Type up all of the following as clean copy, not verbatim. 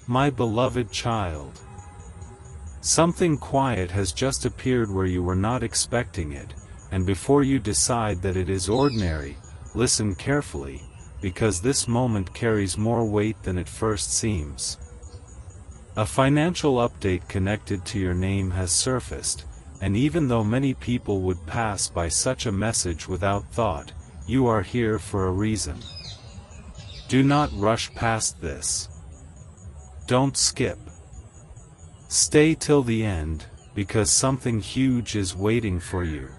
My beloved child. Something quiet has just appeared where you were not expecting it, and before you decide that it is ordinary, listen carefully, because this moment carries more weight than it first seems. A financial update connected to your name has surfaced, and even though many people would pass by such a message without thought, you are here for a reason. Do not rush past this. Don't skip. Stay till the end, because something huge is waiting for you.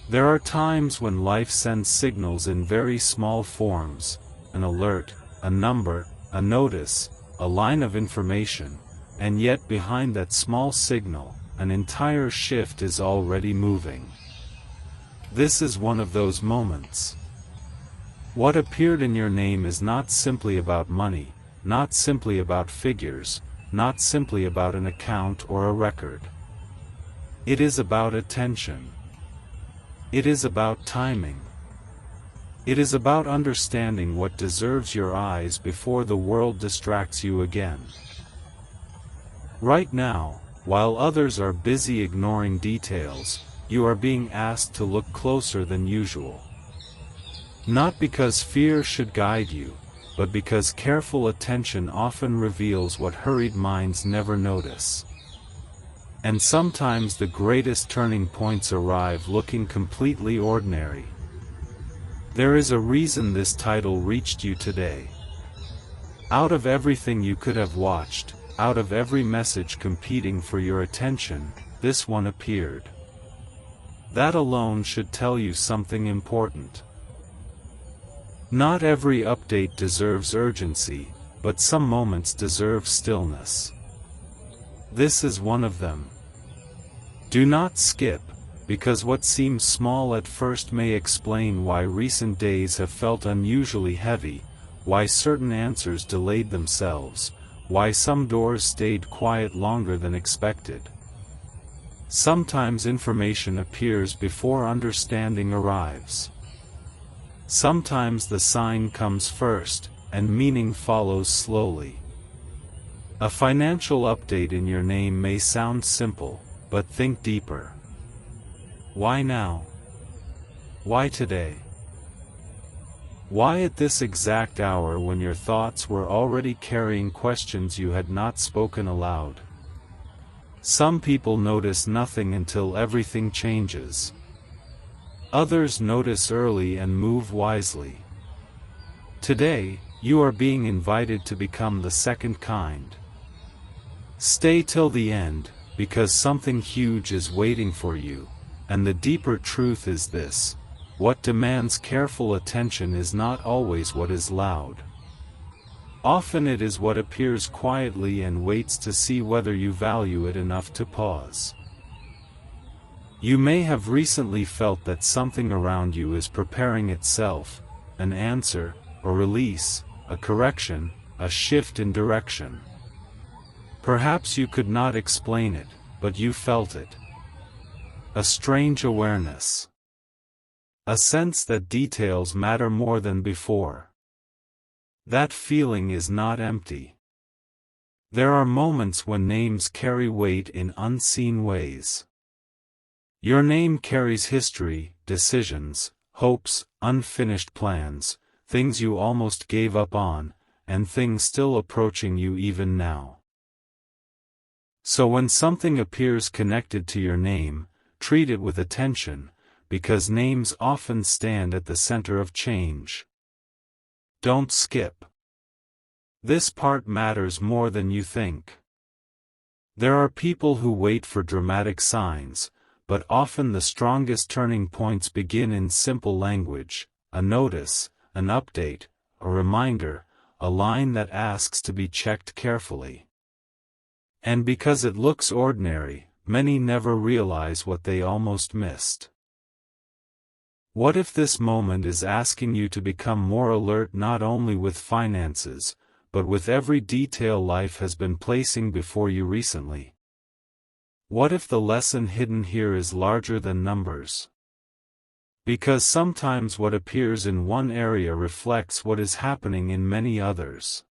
There are times when life sends signals in very small forms, an alert, a number, a notice, a line of information, and yet behind that small signal, an entire shift is already moving. This is one of those moments. What appeared in your name is not simply about money, not simply about figures, not simply about an account or a record. It is about attention. It is about timing. It is about understanding what deserves your eyes before the world distracts you again. Right now, while others are busy ignoring details, you are being asked to look closer than usual. Not because fear should guide you, but because careful attention often reveals what hurried minds never notice. And sometimes the greatest turning points arrive looking completely ordinary. There is a reason this title reached you today. Out of everything you could have watched, out of every message competing for your attention, this one appeared. That alone should tell you something important. Not every update deserves urgency, but some moments deserve stillness. This is one of them. Do not skip, because what seems small at first may explain why recent days have felt unusually heavy, why certain answers delayed themselves, why some doors stayed quiet longer than expected. Sometimes information appears before understanding arrives. Sometimes the sign comes first, and meaning follows slowly. A financial update in your name may sound simple, but think deeper. Why now? Why today? Why at this exact hour when your thoughts were already carrying questions you had not spoken aloud? Some people notice nothing until everything changes. Others notice early and move wisely. Today, you are being invited to become the second kind. Stay till the end, because something huge is waiting for you, and the deeper truth is this: what demands careful attention is not always what is loud. Often it is what appears quietly and waits to see whether you value it enough to pause. You may have recently felt that something around you is preparing itself, an answer, a release, a correction, a shift in direction. Perhaps you could not explain it, but you felt it. A strange awareness. A sense that details matter more than before. That feeling is not empty. There are moments when names carry weight in unseen ways. Your name carries history, decisions, hopes, unfinished plans, things you almost gave up on, and things still approaching you even now. So when something appears connected to your name, treat it with attention, because names often stand at the center of change. Don't skip. This part matters more than you think. There are people who wait for dramatic signs, but often the strongest turning points begin in simple language: a notice, an update, a reminder, a line that asks to be checked carefully. And because it looks ordinary, many never realize what they almost missed. What if this moment is asking you to become more alert not only with finances, but with every detail life has been placing before you recently? What if the lesson hidden here is larger than numbers? Because sometimes what appears in one area reflects what is happening in many others.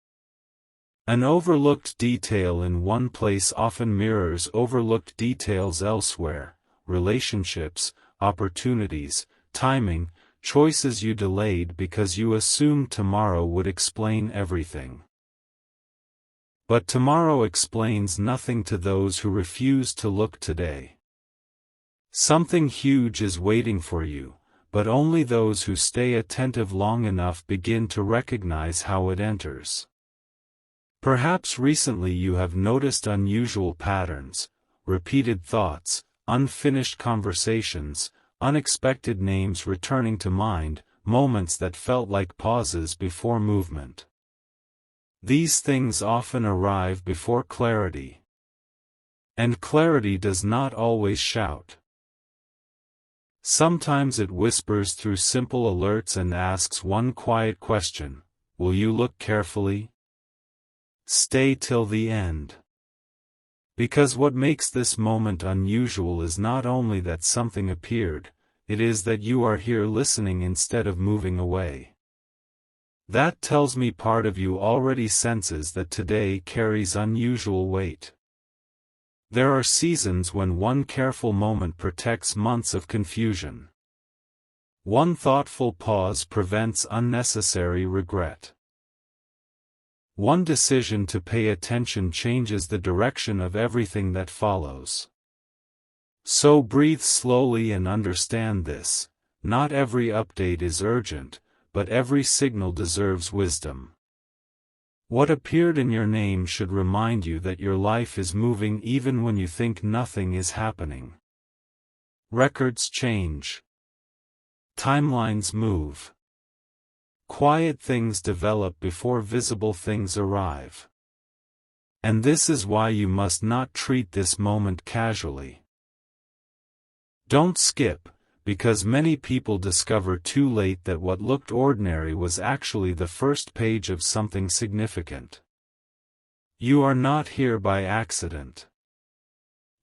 An overlooked detail in one place often mirrors overlooked details elsewhere: relationships, opportunities, timing, choices you delayed because you assumed tomorrow would explain everything. But tomorrow explains nothing to those who refuse to look today. Something huge is waiting for you, but only those who stay attentive long enough begin to recognize how it enters. Perhaps recently you have noticed unusual patterns, repeated thoughts, unfinished conversations, unexpected names returning to mind, moments that felt like pauses before movement. These things often arrive before clarity. And clarity does not always shout. Sometimes it whispers through simple alerts and asks one quiet question: will you look carefully? Stay till the end. Because what makes this moment unusual is not only that something appeared, it is that you are here listening instead of moving away. That tells me part of you already senses that today carries unusual weight. There are seasons when one careful moment protects months of confusion. One thoughtful pause prevents unnecessary regret. One decision to pay attention changes the direction of everything that follows. So breathe slowly and understand this: not every update is urgent, but every signal deserves wisdom. What appeared in your name should remind you that your life is moving even when you think nothing is happening. Records change. Timelines move. Quiet things develop before visible things arrive. And this is why you must not treat this moment casually. Don't skip, because many people discover too late that what looked ordinary was actually the first page of something significant. You are not here by accident.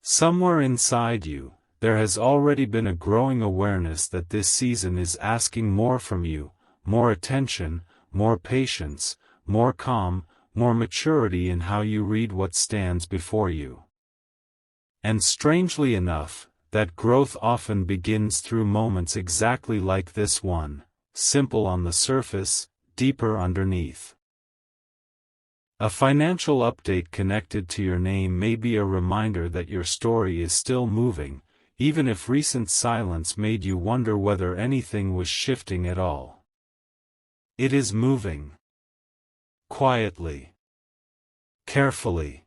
Somewhere inside you, there has already been a growing awareness that this season is asking more from you: more attention, more patience, more calm, more maturity in how you read what stands before you. And strangely enough, that growth often begins through moments exactly like this one: simple on the surface, deeper underneath. A financial update connected to your name may be a reminder that your story is still moving, even if recent silence made you wonder whether anything was shifting at all. It is moving. Quietly. Carefully.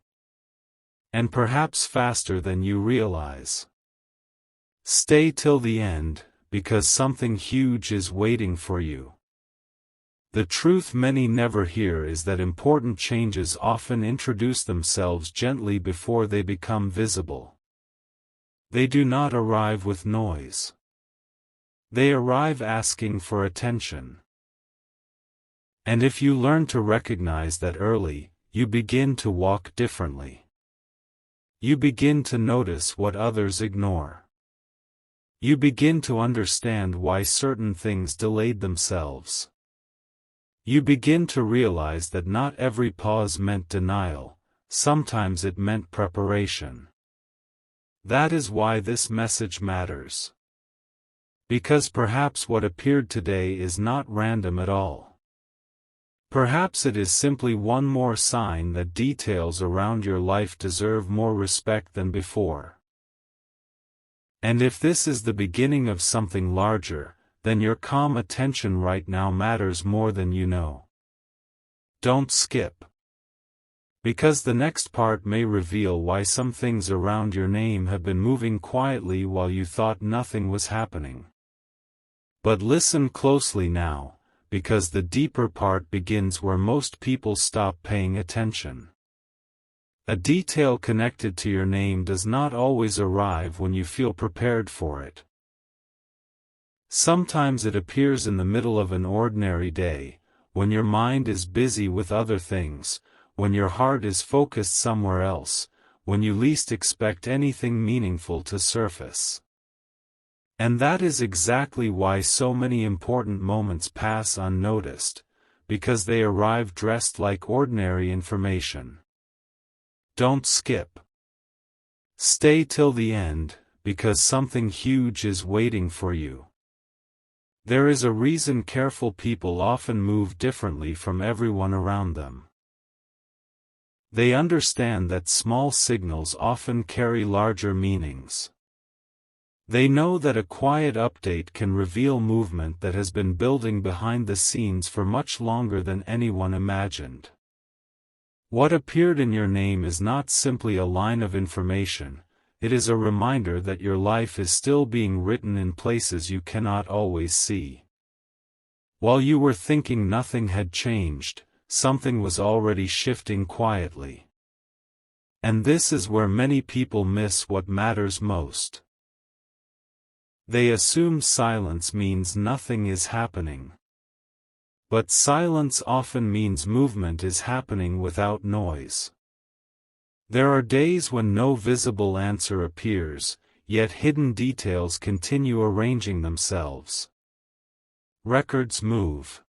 And perhaps faster than you realize. Stay till the end, because something huge is waiting for you. The truth many never hear is that important changes often introduce themselves gently before they become visible. They do not arrive with noise. They arrive asking for attention. And if you learn to recognize that early, you begin to walk differently. You begin to notice what others ignore. You begin to understand why certain things delayed themselves. You begin to realize that not every pause meant denial, sometimes it meant preparation. That is why this message matters. Because perhaps what appeared today is not random at all. Perhaps it is simply one more sign that details around your life deserve more respect than before. And if this is the beginning of something larger, then your calm attention right now matters more than you know. Don't skip. Because the next part may reveal why some things around your name have been moving quietly while you thought nothing was happening. But listen closely now, because the deeper part begins where most people stop paying attention. A detail connected to your name does not always arrive when you feel prepared for it. Sometimes it appears in the middle of an ordinary day, when your mind is busy with other things, when your heart is focused somewhere else, when you least expect anything meaningful to surface. And that is exactly why so many important moments pass unnoticed, because they arrive dressed like ordinary information. Don't skip. Stay till the end, because something huge is waiting for you. There is a reason careful people often move differently from everyone around them. They understand that small signals often carry larger meanings. They know that a quiet update can reveal movement that has been building behind the scenes for much longer than anyone imagined. What appeared in your name is not simply a line of information, it is a reminder that your life is still being written in places you cannot always see. While you were thinking nothing had changed, something was already shifting quietly. And this is where many people miss what matters most. They assume silence means nothing is happening. But silence often means movement is happening without noise. There are days when no visible answer appears, yet hidden details continue arranging themselves. Records move.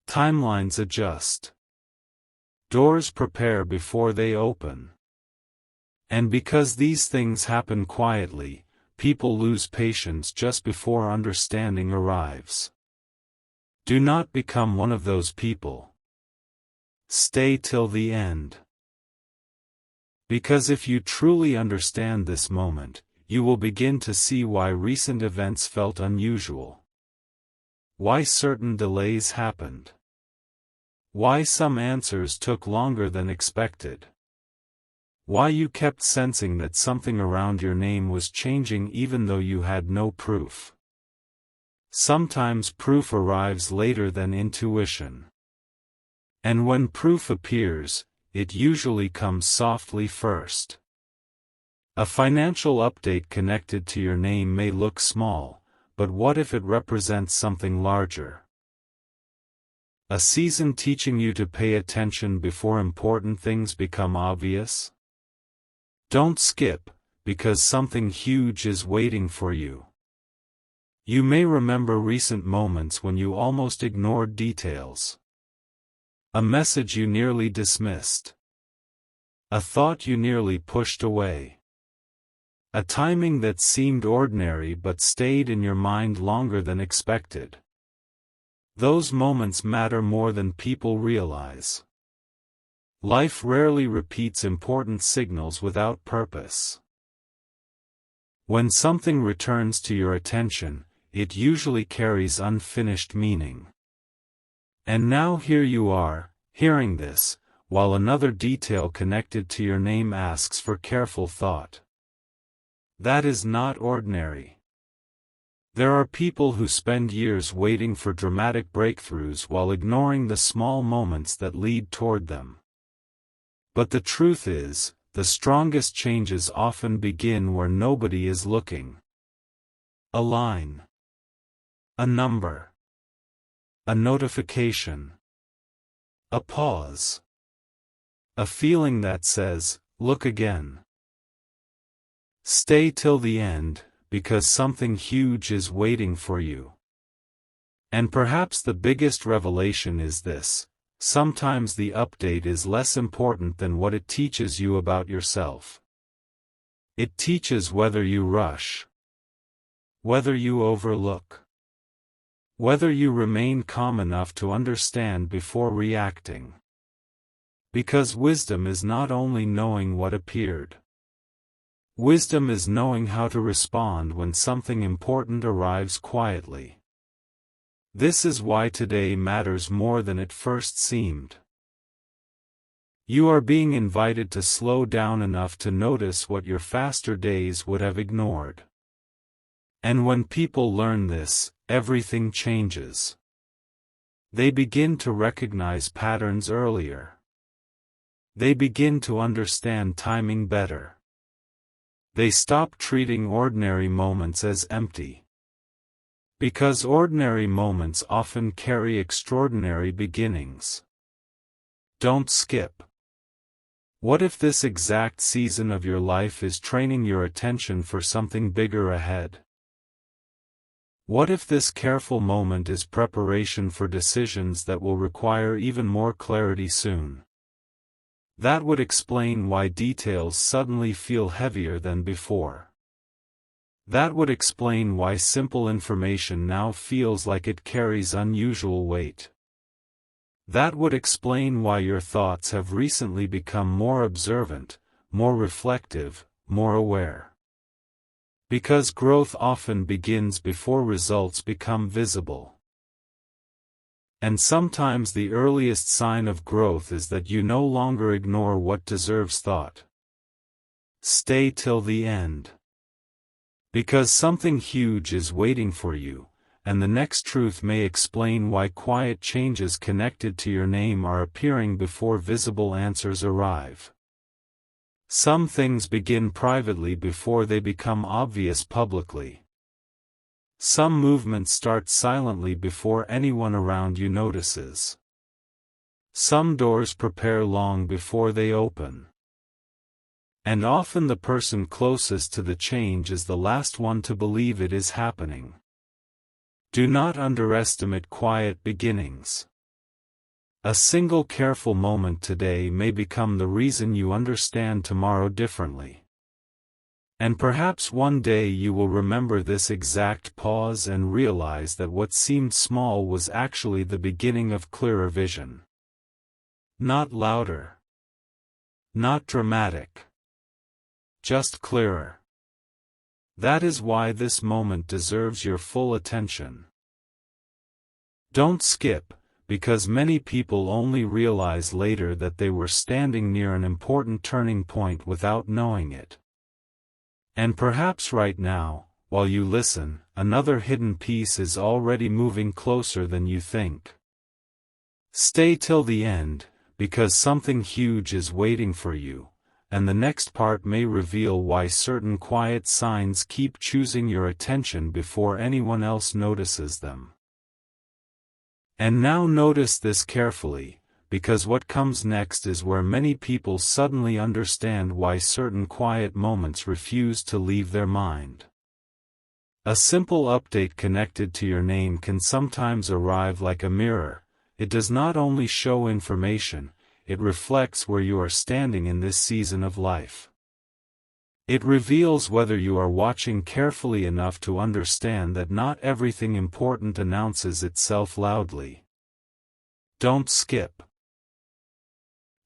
Timelines adjust. Doors prepare before they open. And because these things happen quietly, people lose patience just before understanding arrives. Do not become one of those people. Stay till the end. Because if you truly understand this moment, you will begin to see why recent events felt unusual. Why certain delays happened. Why some answers took longer than expected. Why you kept sensing that something around your name was changing even though you had no proof. Sometimes proof arrives later than intuition. And when proof appears, it usually comes softly first. A financial update connected to your name may look small, but what if it represents something larger? A season teaching you to pay attention before important things become obvious? Don't skip, because something huge is waiting for you. You may remember recent moments when you almost ignored details. A message you nearly dismissed. A thought you nearly pushed away. A timing that seemed ordinary but stayed in your mind longer than expected. Those moments matter more than people realize. Life rarely repeats important signals without purpose. When something returns to your attention, it usually carries unfinished meaning. And now here you are, hearing this, while another detail connected to your name asks for careful thought. That is not ordinary. There are people who spend years waiting for dramatic breakthroughs while ignoring the small moments that lead toward them. But the truth is, the strongest changes often begin where nobody is looking. A line. A number. A notification. A pause. A feeling that says, look again. Stay till the end, because something huge is waiting for you. And perhaps the biggest revelation is this: sometimes the update is less important than what it teaches you about yourself. It teaches whether you rush, whether you overlook, whether you remain calm enough to understand before reacting. Because wisdom is not only knowing what appeared. Wisdom is knowing how to respond when something important arrives quietly. This is why today matters more than it first seemed. You are being invited to slow down enough to notice what your faster days would have ignored. And when people learn this, everything changes. They begin to recognize patterns earlier. They begin to understand timing better. They stop treating ordinary moments as empty. Because ordinary moments often carry extraordinary beginnings. Don't skip. What if this exact season of your life is training your attention for something bigger ahead? What if this careful moment is preparation for decisions that will require even more clarity soon? That would explain why details suddenly feel heavier than before. That would explain why simple information now feels like it carries unusual weight. That would explain why your thoughts have recently become more observant, more reflective, more aware. Because growth often begins before results become visible. And sometimes the earliest sign of growth is that you no longer ignore what deserves thought. Stay till the end. Because something huge is waiting for you, and the next truth may explain why quiet changes connected to your name are appearing before visible answers arrive. Some things begin privately before they become obvious publicly. Some movements start silently before anyone around you notices. Some doors prepare long before they open. And often the person closest to the change is the last one to believe it is happening. Do not underestimate quiet beginnings. A single careful moment today may become the reason you understand tomorrow differently. And perhaps one day you will remember this exact pause and realize that what seemed small was actually the beginning of clearer vision. Not louder. Not dramatic. Just clearer. That is why this moment deserves your full attention. Don't skip, because many people only realize later that they were standing near an important turning point without knowing it. And perhaps right now, while you listen, another hidden piece is already moving closer than you think. Stay till the end, because something huge is waiting for you, and the next part may reveal why certain quiet signs keep choosing your attention before anyone else notices them. And now notice this carefully, because what comes next is where many people suddenly understand why certain quiet moments refuse to leave their mind. A simple update connected to your name can sometimes arrive like a mirror. It does not only show information, it reflects where you are standing in this season of life. It reveals whether you are watching carefully enough to understand that not everything important announces itself loudly. Don't skip.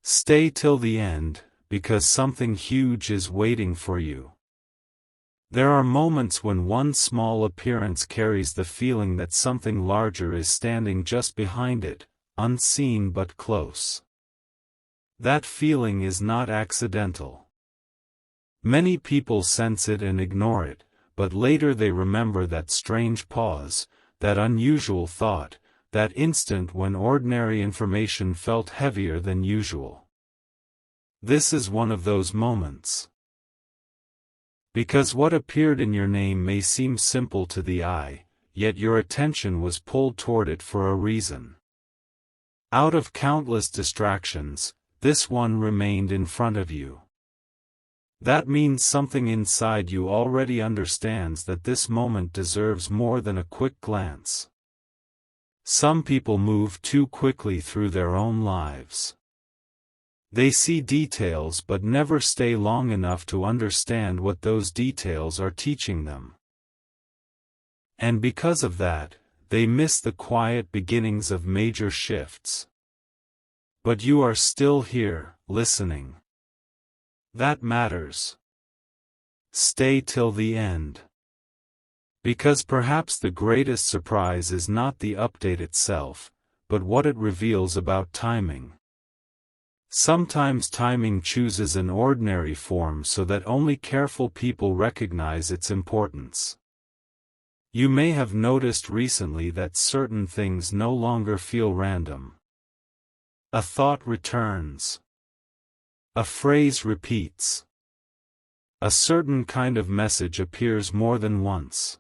Stay till the end, because something huge is waiting for you. There are moments when one small appearance carries the feeling that something larger is standing just behind it, unseen but close. That feeling is not accidental. Many people sense it and ignore it, but later they remember that strange pause, that unusual thought, that instant when ordinary information felt heavier than usual. This is one of those moments. Because what appeared in your name may seem simple to the eye, yet your attention was pulled toward it for a reason. Out of countless distractions, this one remained in front of you. That means something inside you already understands that this moment deserves more than a quick glance. Some people move too quickly through their own lives. They see details but never stay long enough to understand what those details are teaching them. And because of that, they miss the quiet beginnings of major shifts. But you are still here, listening. That matters. Stay till the end. Because perhaps the greatest surprise is not the update itself, but what it reveals about timing. Sometimes timing chooses an ordinary form so that only careful people recognize its importance. You may have noticed recently that certain things no longer feel random. A thought returns. A phrase repeats. A certain kind of message appears more than once.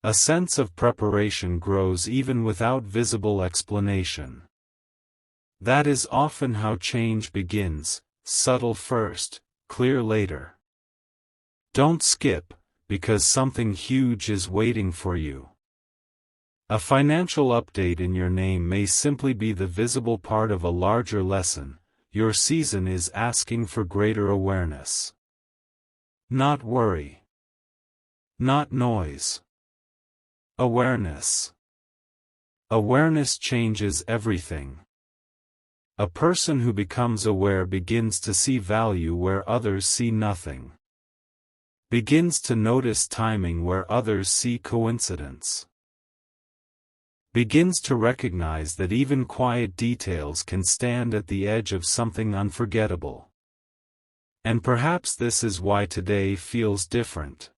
A sense of preparation grows even without visible explanation. That is often how change begins, subtle first, clear later. Don't skip, because something huge is waiting for you. A financial update in your name may simply be the visible part of a larger lesson. Your season is asking for greater awareness. Not worry. Not noise. Awareness. Awareness changes everything. A person who becomes aware begins to see value where others see nothing. Begins to notice timing where others see coincidence. Begins to recognize that even quiet details can stand at the edge of something unforgettable. And perhaps this is why today feels different.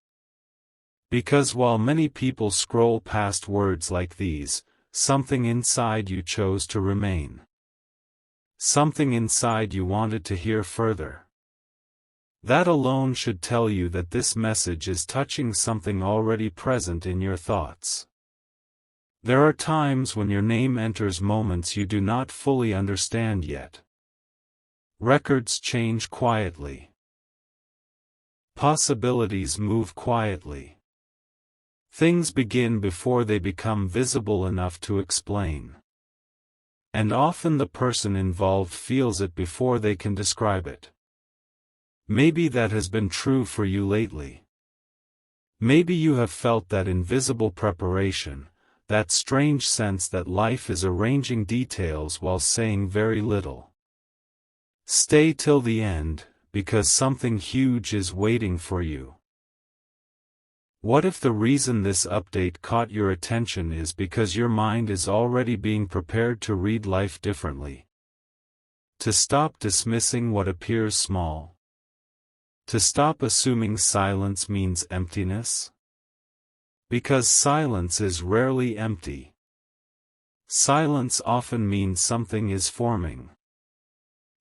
Because while many people scroll past words like these, something inside you chose to remain. Something inside you wanted to hear further. That alone should tell you that this message is touching something already present in your thoughts. There are times when your name enters moments you do not fully understand yet. Records change quietly. Possibilities move quietly. Things begin before they become visible enough to explain. And often the person involved feels it before they can describe it. Maybe that has been true for you lately. Maybe you have felt that invisible preparation, that strange sense that life is arranging details while saying very little. Stay till the end, because something huge is waiting for you. What if the reason this update caught your attention is because your mind is already being prepared to read life differently? To stop dismissing what appears small? To stop assuming silence means emptiness? Because silence is rarely empty. Silence often means something is forming.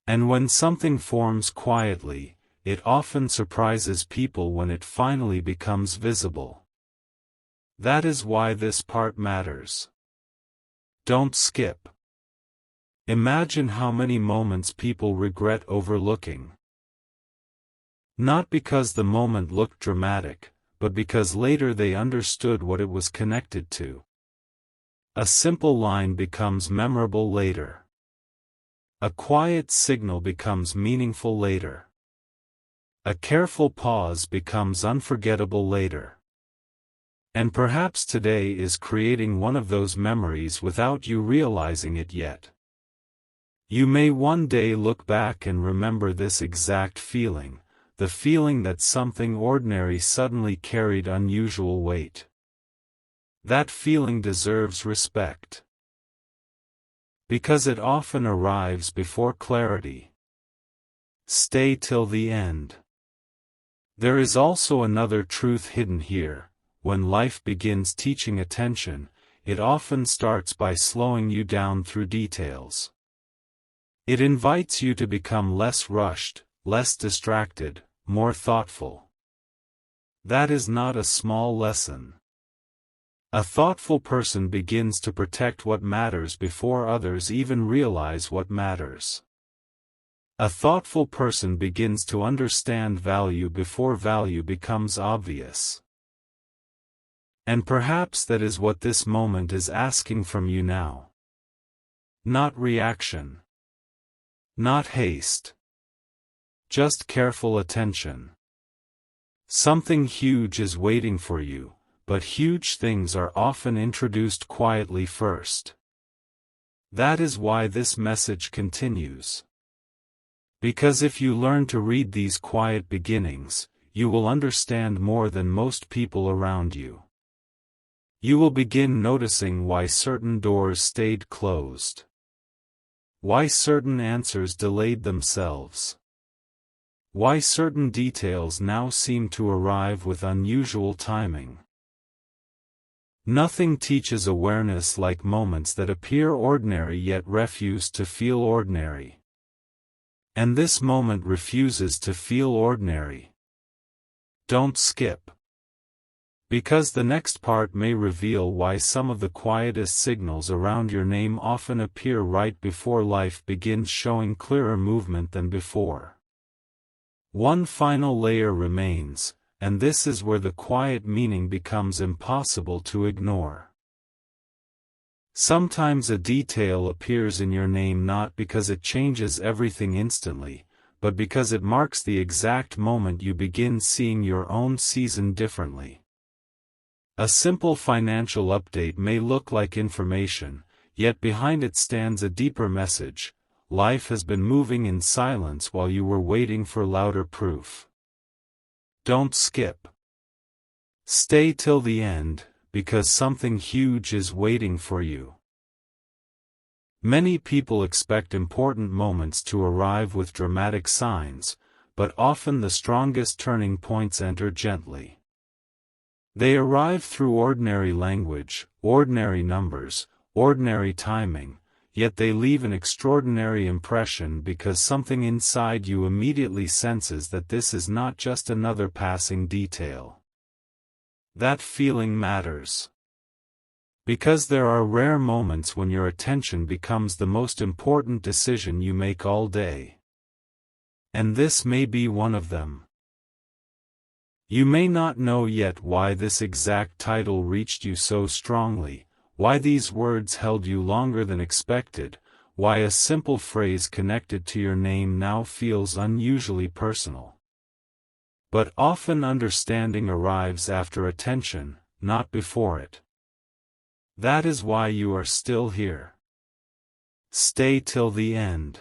And when something forms quietly, it often surprises people when it finally becomes visible. That is why this part matters. Don't skip. Imagine how many moments people regret overlooking. Not because the moment looked dramatic, but because later they understood what it was connected to. A simple line becomes memorable later. A quiet signal becomes meaningful later. A careful pause becomes unforgettable later. And perhaps today is creating one of those memories without you realizing it yet. You may one day look back and remember this exact feeling, the feeling that something ordinary suddenly carried unusual weight. That feeling deserves respect. Because it often arrives before clarity. Stay till the end. There is also another truth hidden here. When life begins teaching attention, it often starts by slowing you down through details. It invites you to become less rushed, less distracted, more thoughtful. That is not a small lesson. A thoughtful person begins to protect what matters before others even realize what matters. A thoughtful person begins to understand value before value becomes obvious. And perhaps that is what this moment is asking from you now. Not reaction. Not haste. Just careful attention. Something huge is waiting for you, but huge things are often introduced quietly first. That is why this message continues. Because if you learn to read these quiet beginnings, you will understand more than most people around you. You will begin noticing why certain doors stayed closed. Why certain answers delayed themselves. Why certain details now seem to arrive with unusual timing. Nothing teaches awareness like moments that appear ordinary yet refuse to feel ordinary. And this moment refuses to feel ordinary. Don't skip. Because the next part may reveal why some of the quietest signals around your name often appear right before life begins showing clearer movement than before. One final layer remains, and this is where the quiet meaning becomes impossible to ignore. Sometimes a detail appears in your name not because it changes everything instantly, but because it marks the exact moment you begin seeing your own season differently. A simple financial update may look like information, yet behind it stands a deeper message. Life has been moving in silence while you were waiting for louder proof. Don't skip. Stay till the end, because something huge is waiting for you. Many people expect important moments to arrive with dramatic signs, but often the strongest turning points enter gently. They arrive through ordinary language, ordinary numbers, ordinary timing, yet they leave an extraordinary impression because something inside you immediately senses that this is not just another passing detail. That feeling matters. Because there are rare moments when your attention becomes the most important decision you make all day. And this may be one of them. You may not know yet why this exact title reached you so strongly, why these words held you longer than expected, why a simple phrase connected to your name now feels unusually personal. But often understanding arrives after attention, not before it. That is why you are still here. Stay till the end.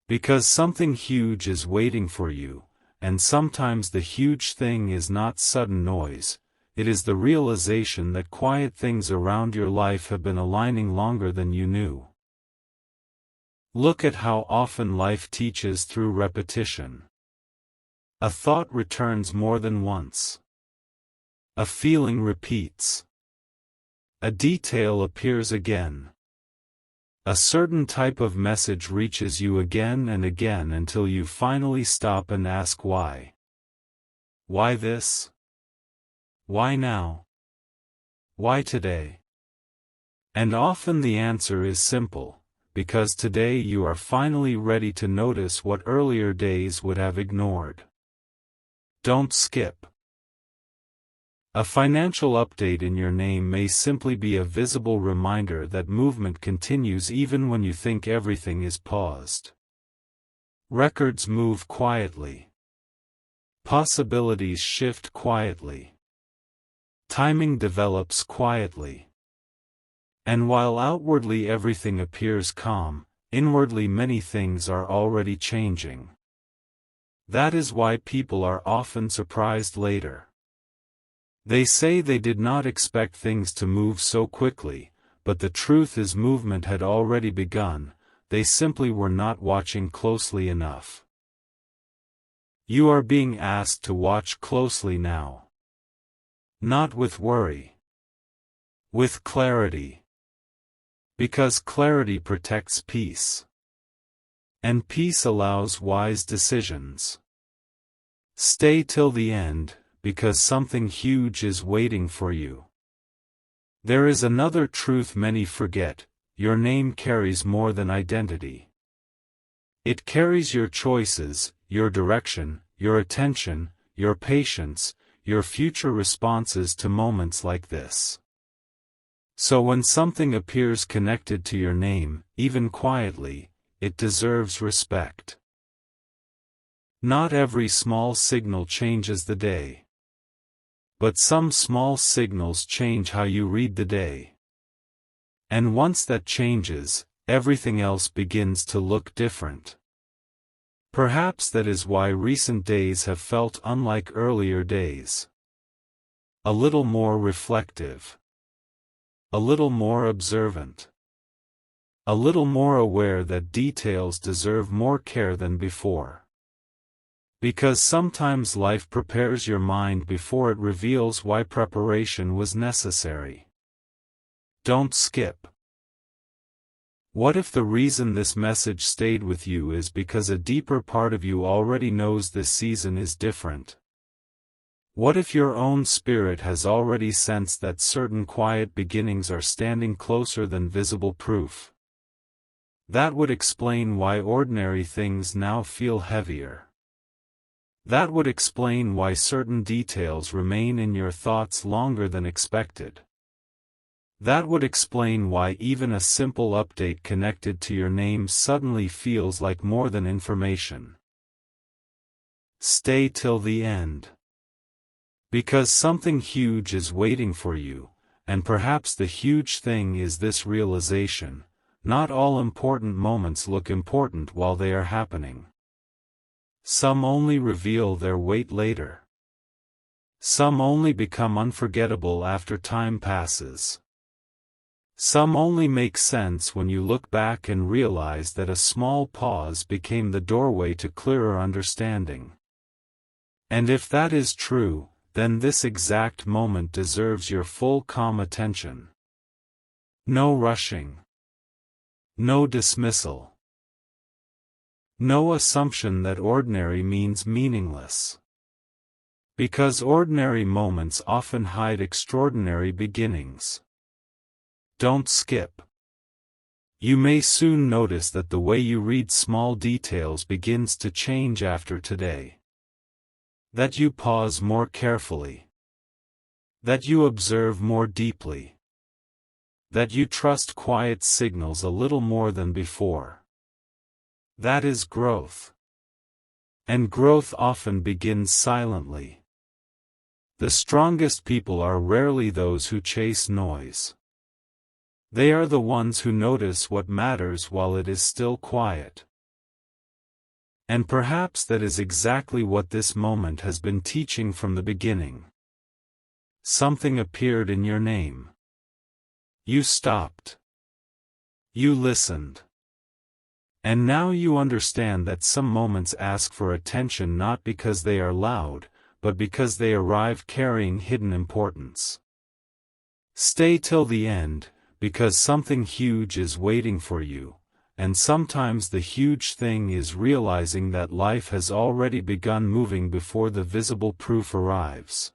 Because something huge is waiting for you, and sometimes the huge thing is not sudden noise, it is the realization that quiet things around your life have been aligning longer than you knew. Look at how often life teaches through repetition. A thought returns more than once. A feeling repeats. A detail appears again. A certain type of message reaches you again and again until you finally stop and ask why. Why this? Why now? Why today? And often the answer is simple, because today you are finally ready to notice what earlier days would have ignored. Don't skip. A financial update in your name may simply be a visible reminder that movement continues even when you think everything is paused. Records move quietly. Possibilities shift quietly. Timing develops quietly. And while outwardly everything appears calm, inwardly many things are already changing. That is why people are often surprised later. They say they did not expect things to move so quickly, but the truth is movement had already begun, they simply were not watching closely enough. You are being asked to watch closely now. Not with worry. With clarity. Because clarity protects peace. And peace allows wise decisions. Stay till the end, because something huge is waiting for you. There is another truth many forget: your name carries more than identity. It carries your choices, your direction, your attention, your patience, your future responses to moments like this. So when something appears connected to your name, even quietly, it deserves respect. Not every small signal changes the day. But some small signals change how you read the day. And once that changes, everything else begins to look different. Perhaps that is why recent days have felt unlike earlier days. A little more reflective. A little more observant. A little more aware that details deserve more care than before. Because sometimes life prepares your mind before it reveals why preparation was necessary. Don't skip. What if the reason this message stayed with you is because a deeper part of you already knows this season is different? What if your own spirit has already sensed that certain quiet beginnings are standing closer than visible proof? That would explain why ordinary things now feel heavier. That would explain why certain details remain in your thoughts longer than expected. That would explain why even a simple update connected to your name suddenly feels like more than information. Stay till the end. Because something huge is waiting for you, and perhaps the huge thing is this realization: not all important moments look important while they are happening. Some only reveal their weight later. Some only become unforgettable after time passes. Some only make sense when you look back and realize that a small pause became the doorway to clearer understanding. And if that is true, then this exact moment deserves your full calm attention. No rushing. No dismissal. No assumption that ordinary means meaningless. Because ordinary moments often hide extraordinary beginnings. Don't skip. You may soon notice that the way you read small details begins to change after today. That you pause more carefully. That you observe more deeply. That you trust quiet signals a little more than before. That is growth. And growth often begins silently. The strongest people are rarely those who chase noise. They are the ones who notice what matters while it is still quiet. And perhaps that is exactly what this moment has been teaching from the beginning. Something appeared in your name. You stopped. You listened. And now you understand that some moments ask for attention not because they are loud, but because they arrive carrying hidden importance. Stay till the end, because something huge is waiting for you, and sometimes the huge thing is realizing that life has already begun moving before the visible proof arrives.